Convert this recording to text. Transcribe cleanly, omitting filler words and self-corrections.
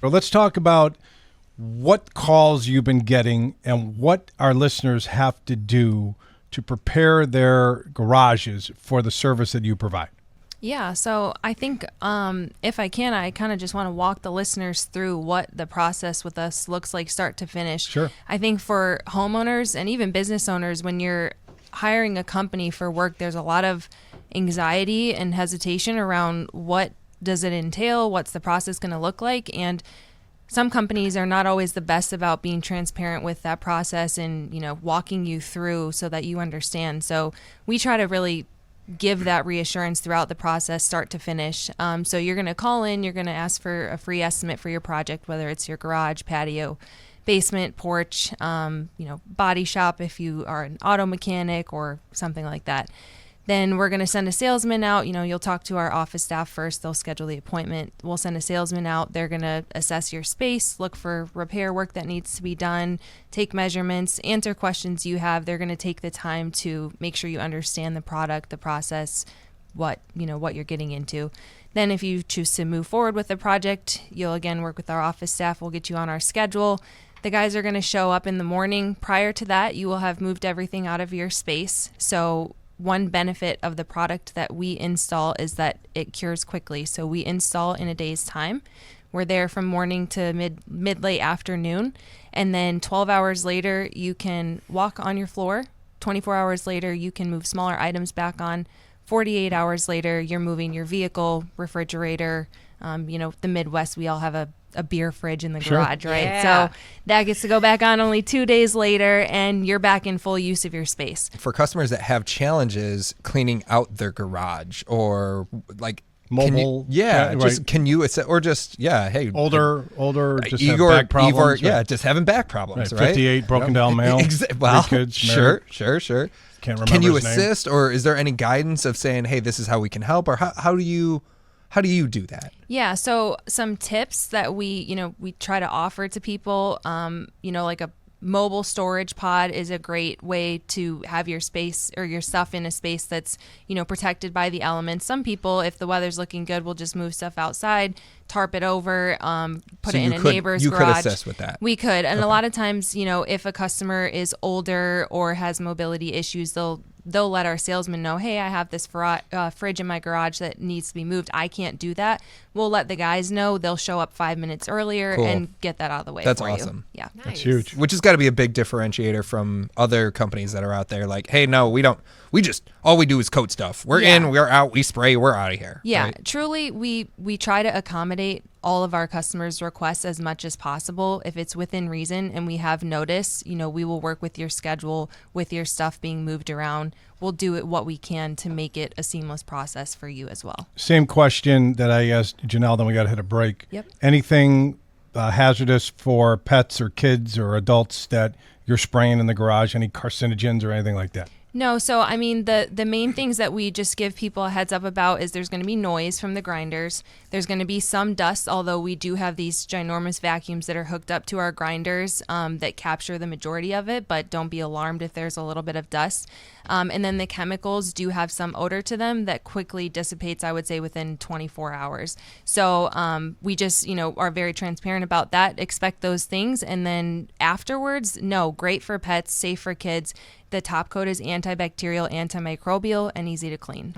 So let's talk about what calls you've been getting and what our listeners have to do to prepare their garages for the service that you provide. Yeah, so I think if I can, I kind of just want to walk the listeners through what the process with us looks like start to finish. Sure. I think for homeowners and even business owners, when you're hiring a company for work, there's a lot of anxiety and hesitation around what does it entail, what's the process going to look like, and some companies are not always the best about being transparent with that process and, walking you through so that you understand. So we try to really give that reassurance throughout the process, start to finish. So you're going to call in, you're going to ask for a free estimate for your project, whether it's your garage, patio, basement, porch, body shop if you are an auto mechanic or something like that. Then we're going to send a salesman out. You'll talk to our office staff first. They'll schedule the appointment. We'll send a salesman out. They're going to assess your space, look for repair work that needs to be done, take measurements, answer questions you have. They're going to take the time to make sure you understand the product, the process, what you're getting into. Then if you choose to move forward with the project, you'll again work with our office staff. We'll get you on our schedule. The guys are going to show up in the morning. Prior to that, you will have moved everything out of your space. So one benefit of the product that we install is that it cures quickly. So we install in a day's time. We're there from morning to mid-late afternoon. And then 12 hours later, you can walk on your floor. 24 hours later, you can move smaller items back on. 48 hours later, you're moving your vehicle, refrigerator. The Midwest, we all have a beer fridge in the garage, right? Yeah. So that gets to go back on only 2 days later, and you're back in full use of your space. For customers that have challenges cleaning out their garage or like Mobile, can you assess, or just hey, older, just have Igor, back problems, just having back problems, right? 58, broken down male, well, 3 kids, sure. Can't remember. Can you his name. assist, or is there any guidance of saying, hey, this is how we can help, or how do you do that? Yeah, so some tips that we try to offer to people, like a mobile storage pod is a great way to have your space or your stuff in a space that's, protected by the elements. Some people, if the weather's looking good, will just move stuff outside, tarp it over, put it in a neighbor's garage. You could assist with that. We could. And a lot of times, if a customer is older or has mobility issues, they'll let our salesman know, hey, I have this fridge in my garage that needs to be moved. I can't do that. We'll let the guys know. They'll show up 5 minutes earlier and get that out of the way That's for awesome. you. Yeah. Nice. That's huge. Which has got to be a big differentiator from other companies that are out there. Like, hey, no, we don't. All we do is coat stuff. We're in, we're out, we spray, we're out of here. Yeah, right? Truly, we try to accommodate all of our customers' requests as much as possible. If it's within reason and we have notice, we will work with your schedule, with your stuff being moved around. We'll do it what we can to make it a seamless process for you as well. Same question that I asked Janelle, then we got to hit a break. Yep. Anything hazardous for pets or kids or adults that you're spraying in the garage? Any carcinogens or anything like that? No, so I mean the main things that we just give people a heads up about is there's going to be noise from the grinders. There's going to be some dust, although we do have these ginormous vacuums that are hooked up to our grinders that capture the majority of it, but don't be alarmed if there's a little bit of dust. And then the chemicals do have some odor to them that quickly dissipates, I would say, within 24 hours. So we just, are very transparent about that. Expect those things. And then afterwards, no, great for pets, safe for kids. The top coat is antibacterial, antimicrobial, and easy to clean.